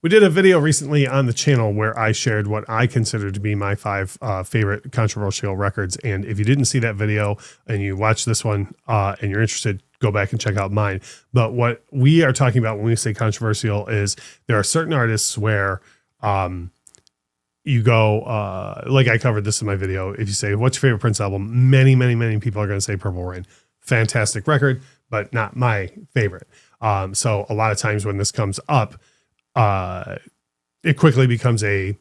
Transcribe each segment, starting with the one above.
We did a video recently on the channel where I shared what I consider to be my 5 favorite controversial records. And if you didn't see that video and you watch this one and you're interested, go back and check out mine. But what we are talking about when we say controversial is there are certain artists where you go, like I covered this in my video. If you say, what's your favorite Prince album? Many, many, many people are going to say Purple Rain. Fantastic record, but not my favorite. So a lot of times when this comes up, it quickly becomes a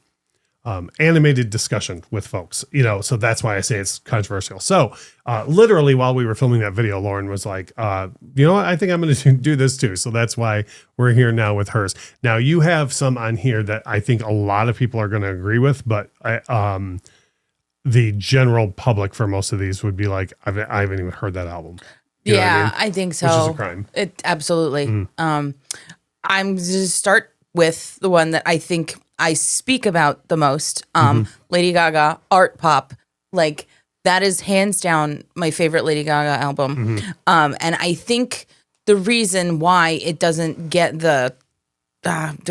animated discussion with folks, so that's why I say it's controversial. So literally while we were filming that video, Lauren was like, you know what, I think I'm going to do this too. So that's why we're here now with hers. Now you have some on here that I think a lot of people are going to agree with, but the general public for most of these would be like, I haven't even heard that album. You know what I mean? I think so. Which is a crime. It absolutely. I'm just start with the one that I think I speak about the most. Lady Gaga, Art Pop. Like that is hands down my favorite Lady Gaga album. And I think the reason why it doesn't get the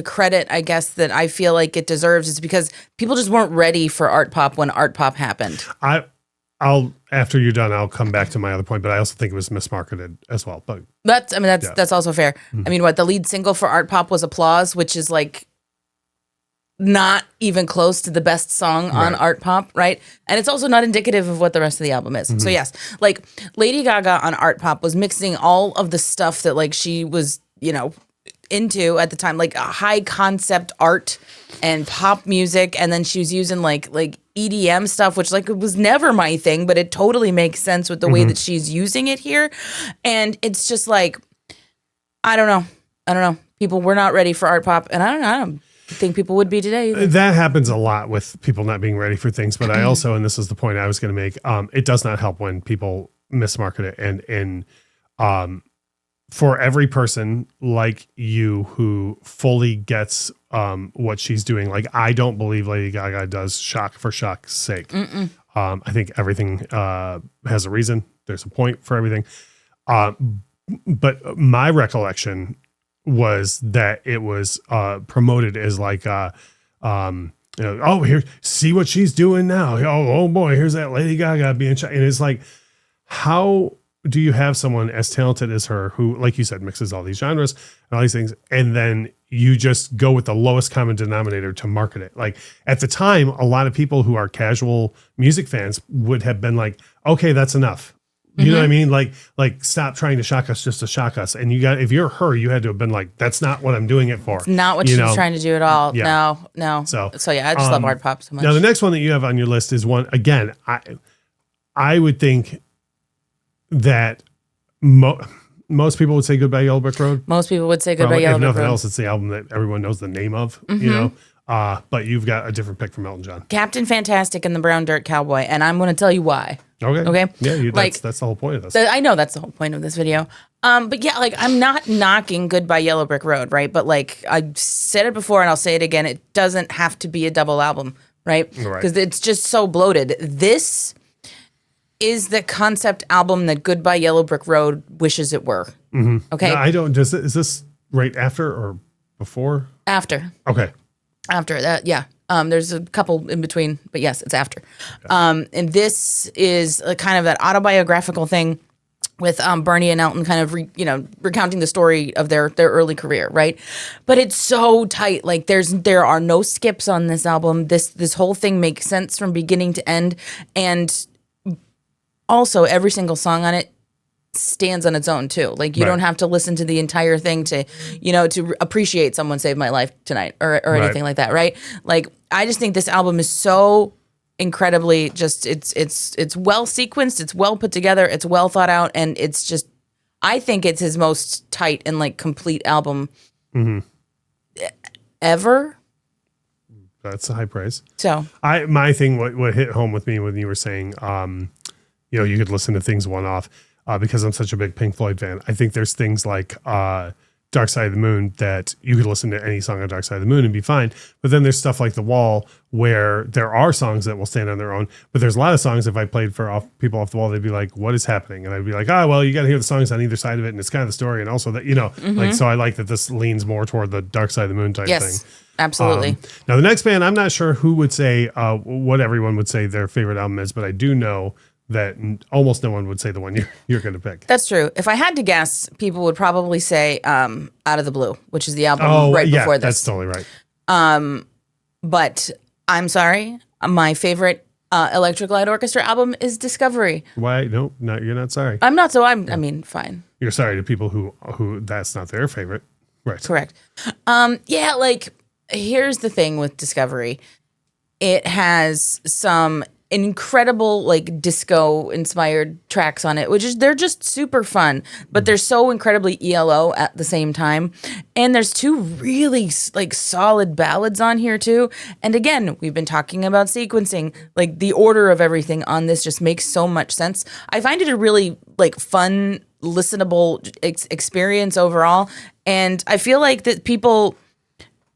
credit, I guess, that I feel like it deserves is because people just weren't ready for Art Pop when Art Pop happened. I'll after you're done, I'll come back to my other point, but I also think it was mismarketed as well. But that's also fair. I mean, the lead single for Art Pop was Applause, which is like not even close to the best song on Art Pop, right? And it's also not indicative of what the rest of the album is. So yes, like Lady Gaga on Art Pop was mixing all of the stuff that like she was, into at the time, like a high concept art and pop music, and then she was using like EDM stuff, which like it was never my thing, but it totally makes sense with the way that she's using it here. And it's just like, I don't know. People were not ready for Art Pop, and I don't think people would be today either. That happens a lot with people not being ready for things, but I also, and this is the point I was going to make, it does not help when people mismarket it, and for every person like you who fully gets what she's doing, like I don't believe Lady Gaga does shock for shock's sake. I think everything has a reason. There's a point for everything. But my recollection was that it was promoted as like, oh, here, see what she's doing now. Oh boy, here's that Lady Gaga being shot. And it's like, how do you have someone as talented as her who, like you said, mixes all these genres and all these things, and then you just go with the lowest common denominator to market it? Like at the time, a lot of people who are casual music fans would have been like, okay, that's enough. You know what I mean? Like stop trying to shock us just to shock us. And if you're her, you had to have been like, that's not what I'm doing it for. It's not what she's trying to do at all. Yeah. No. So yeah, I just love Art Pop so much. Now the next one that you have on your list is one, again, I would think that most people would say Goodbye Yellow Brick Road. Most people would say Goodbye Yellow Brick Road. If nothing else, it's the album that everyone knows the name of, but you've got a different pick from Elton John. Captain Fantastic and the Brown Dirt Cowboy, and I'm going to tell you why. Okay. Yeah, that's the whole point of this. I know that's the whole point of this video. But yeah, like I'm not knocking Goodbye Yellow Brick Road, right? But like I said it before and I'll say it again, it doesn't have to be a double album, right? Because it's just so bloated. This is the concept album that Goodbye Yellow Brick Road wishes it were. Okay. No, is this right after or before? After. Okay. After that, yeah. There's a couple in between, but yes, it's after. And this is a kind of that autobiographical thing with Bernie and Elton kind of recounting the story of their early career, right? But it's so tight. Like there are no skips on this album. This whole thing makes sense from beginning to end, and also every single song on it stands on its own too. Like you don't have to listen to the entire thing to appreciate Someone Saved My Life Tonight or anything like that, right? Like I just think this album is so incredibly just it's well sequenced, it's well put together, it's well thought out, and it's just I think it's his most tight and like complete album ever. That's a high praise. So my thing what hit home with me when you were saying you could listen to things one off. Because I'm such a big Pink Floyd fan. I think there's things like Dark Side of the Moon that you could listen to any song on Dark Side of the Moon and be fine. But then there's stuff like The Wall where there are songs that will stand on their own. But there's a lot of songs, if I played for people off the wall, they'd be like, what is happening? And I'd be like, well, you got to hear the songs on either side of it. And it's kind of the story. And also that, like, so I like that this leans more toward the Dark Side of the Moon type thing. Absolutely. Now, the next band, I'm not sure who would say what everyone would say their favorite album is, but I do know that almost no one would say the one you're going to pick. That's true. If I had to guess, people would probably say Out of the Blue, which is the album before this. That's totally right. But I'm sorry, my favorite Electric Light Orchestra album is Discovery. Why? No, you're not sorry. I'm not, I mean, fine. You're sorry to people who that's not their favorite. Right. Correct. Like, here's the thing with Discovery. It has some incredible like disco inspired tracks on it, they're just super fun, but they're so incredibly ELO at the same time. And there's two really like solid ballads on here too. And again, we've been talking about sequencing, like the order of everything on this just makes so much sense. I find it a really like fun, listenable experience overall. And I feel like that people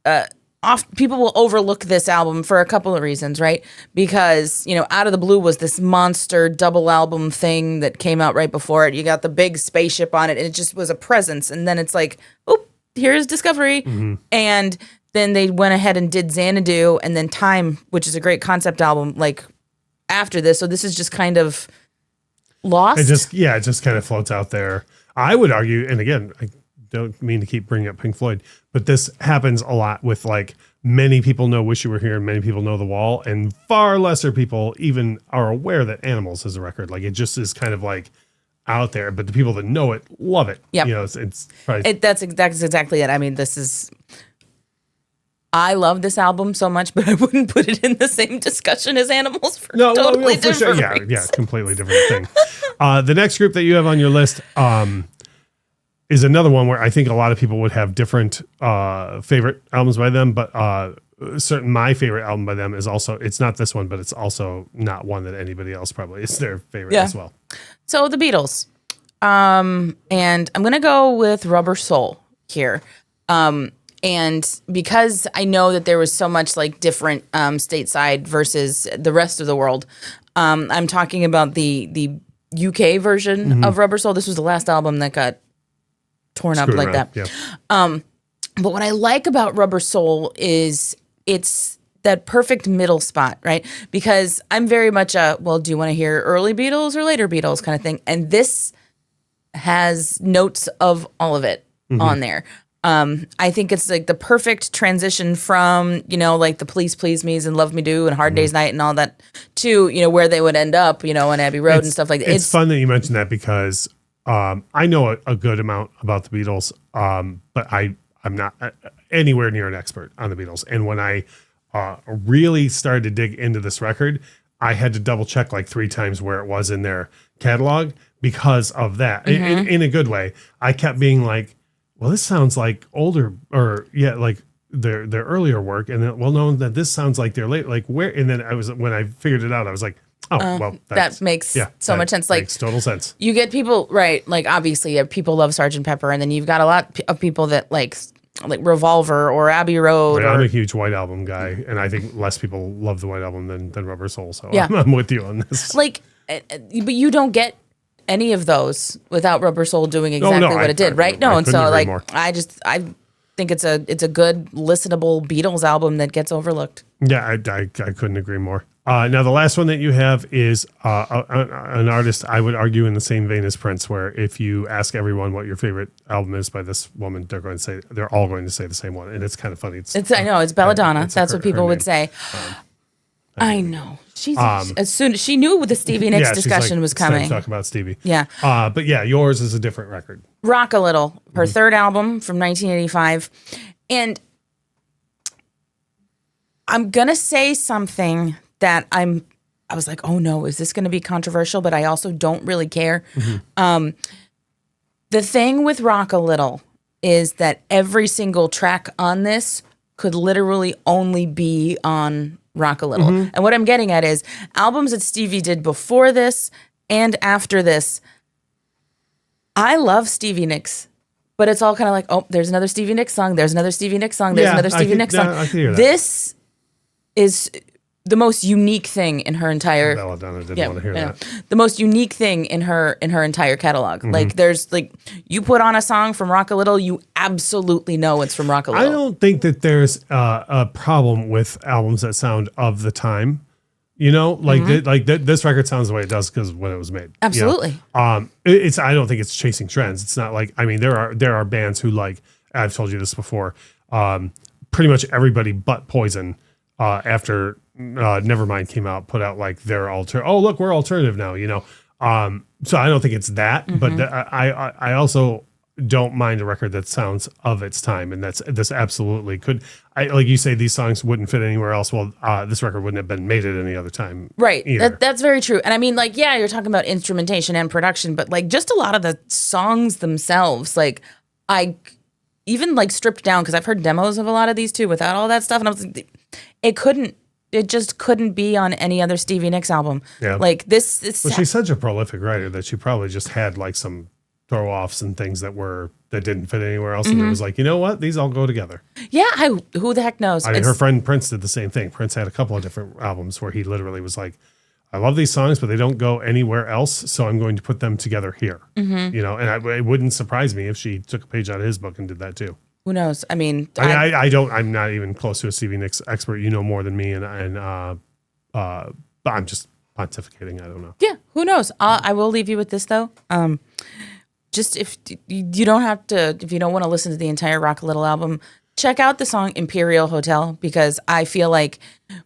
will overlook this album for a couple of reasons, right? Because, Out of the Blue was this monster double album thing that came out right before it. You got the big spaceship on it, and it just was a presence. And then it's like, oh, here's Discovery. Mm-hmm. And then they went ahead and did Xanadu, and then Time, which is a great concept album, like after this. So this is just kind of lost. It just kind of floats out there. I would argue, and again, I don't mean to keep bringing up Pink Floyd, but this happens a lot with like many people know Wish You Were Here and many people know The Wall, and far lesser people even are aware that Animals is a record. Like it just is kind of like out there, but the people that know it love it. Yeah, it's probably that's exactly it. I mean, I love this album so much, but I wouldn't put it in the same discussion as Animals for totally different reasons. Yeah, completely different thing. The next group that you have on your list is another one where I think a lot of people would have different favorite albums by them, but my favorite album by them is also, it's not this one, but it's also not one that anybody else probably is their favorite as well. So the Beatles. And I'm going to go with Rubber Soul here. And because I know that there was so much like different stateside versus the rest of the world, I'm talking about the UK version of Rubber Soul. This was the last album that got torn up like that. Yeah. But what I like about Rubber Soul is it's that perfect middle spot, right? Because I'm very much do you want to hear early Beatles or later Beatles kind of thing? And this has notes of all of it on there. I think it's like the perfect transition from, like the Please Please Me's and Love Me Do and Hard Day's Night and all that to, where they would end up, on Abbey Road and stuff like that. It's fun that you mentioned that because I know a good amount about the Beatles, but I'm not anywhere near an expert on the Beatles. And when I really started to dig into this record, I had to double check like 3 times where it was in their catalog because of that. In a good way. I kept being like, well, this sounds like older like their earlier work. And then, no, that this sounds like their late, like where, and then when I figured it out, I was like, that makes so much sense. Like, makes total sense. You get people, right? Like, obviously, people love Sgt. Pepper, and then you've got a lot of people that like Revolver or Abbey Road. I'm a huge White Album guy, and I think less people love the White Album than Rubber Soul. So I'm with you on this. Like, but you don't get any of those without Rubber Soul doing exactly what it did, right? And so like more. I think it's a good listenable Beatles album that gets overlooked. Yeah, I couldn't agree more. Now the last one that you have is an artist I would argue in the same vein as Prince, where if you ask everyone what your favorite album is by this woman, they're all going to say the same one, and it's kind of funny. I know it's Belladonna. That's what people would say. I know. She's as soon as she knew the Stevie Nicks discussion was coming. Talk about Stevie. Yeah. But yeah, yours is a different record. Rock a Little, her third album from 1985. And I'm going to say something that I was like, oh no, is this going to be controversial? But I also don't really care. The thing with Rock a Little is that every single track on this could literally only be on Rock a Little. And what I'm getting at is albums that Stevie did before this and after this. I love Stevie Nicks, but it's all kind of like, oh, there's another Stevie Nicks song. There's another Stevie Nicks song. There's another Stevie Nicks song. I can hear that. This is the most unique thing in her entire. Belladonna didn't want to hear that. The most unique thing in her entire catalog. Mm-hmm. Like there's like you put on a song from Rock a Little, you absolutely know it's from Rock a Little. I don't think that there's a problem with albums that sound of the time. You know, like this record sounds the way it does because when it was made. Absolutely. You know? It's I don't think it's chasing trends. It's not like, I mean, there are bands who, like, I've told you this before. Pretty much everybody but Poison after Nevermind came out put out like their oh look, we're alternative now. You know, so I don't think it's that, but I also don't mind a record that sounds of its time, and this absolutely could. Like you say, these songs wouldn't fit anywhere else. Well, this record wouldn't have been made at any other time, right? Either. That's very true. And I mean, like, yeah, you're talking about instrumentation and production, but like just a lot of the songs themselves, like I even like stripped down because I've heard demos of a lot of these too without all that stuff, and I was like, it just couldn't be on any other Stevie Nicks album. Yeah, like this. Well, she's such a prolific writer that she probably just had like some throw offs and things that didn't fit anywhere else. And it was like, you know what? These all go together. Yeah. Who the heck knows? I mean, her friend Prince did the same thing. Prince had a couple of different albums where he literally was like, I love these songs, but they don't go anywhere else. So I'm going to put them together here, you know, and it wouldn't surprise me if she took a page out of his book and did that too. Who knows? I mean, I'm not even close to a Stevie Nicks expert. You know more than me. And I'm just pontificating. I don't know. Yeah. Who knows? I will leave you with this though. Just if you don't have to, if you don't want to listen to the entire Rock a Little album, check out the song Imperial Hotel, because I feel like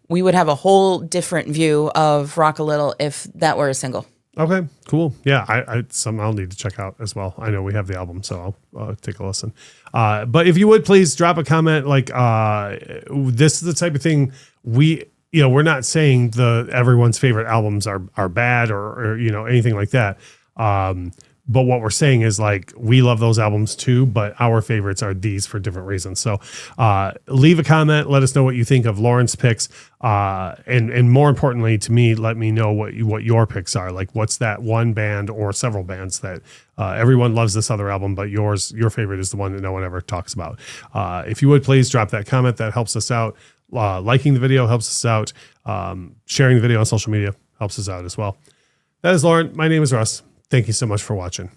we would have a whole different view of Rock a Little if that were a single. Okay, cool. Yeah, I'll need to check out as well. I know we have the album, so I'll take a listen. But if you would please drop a comment. Like this is the type of thing we're not saying everyone's favorite albums are bad or you know anything like that. But what we're saying is like, we love those albums too, but our favorites are these for different reasons. So leave a comment. Let us know what you think of Lauren's picks. And more importantly to me, let me know what your picks are. Like, what's that one band or several bands that everyone loves this other album, but your favorite is the one that no one ever talks about. If you would please drop that comment, that helps us out. Liking the video helps us out. Sharing the video on social media helps us out as well. That is Lauren. My name is Russ. Thank you so much for watching.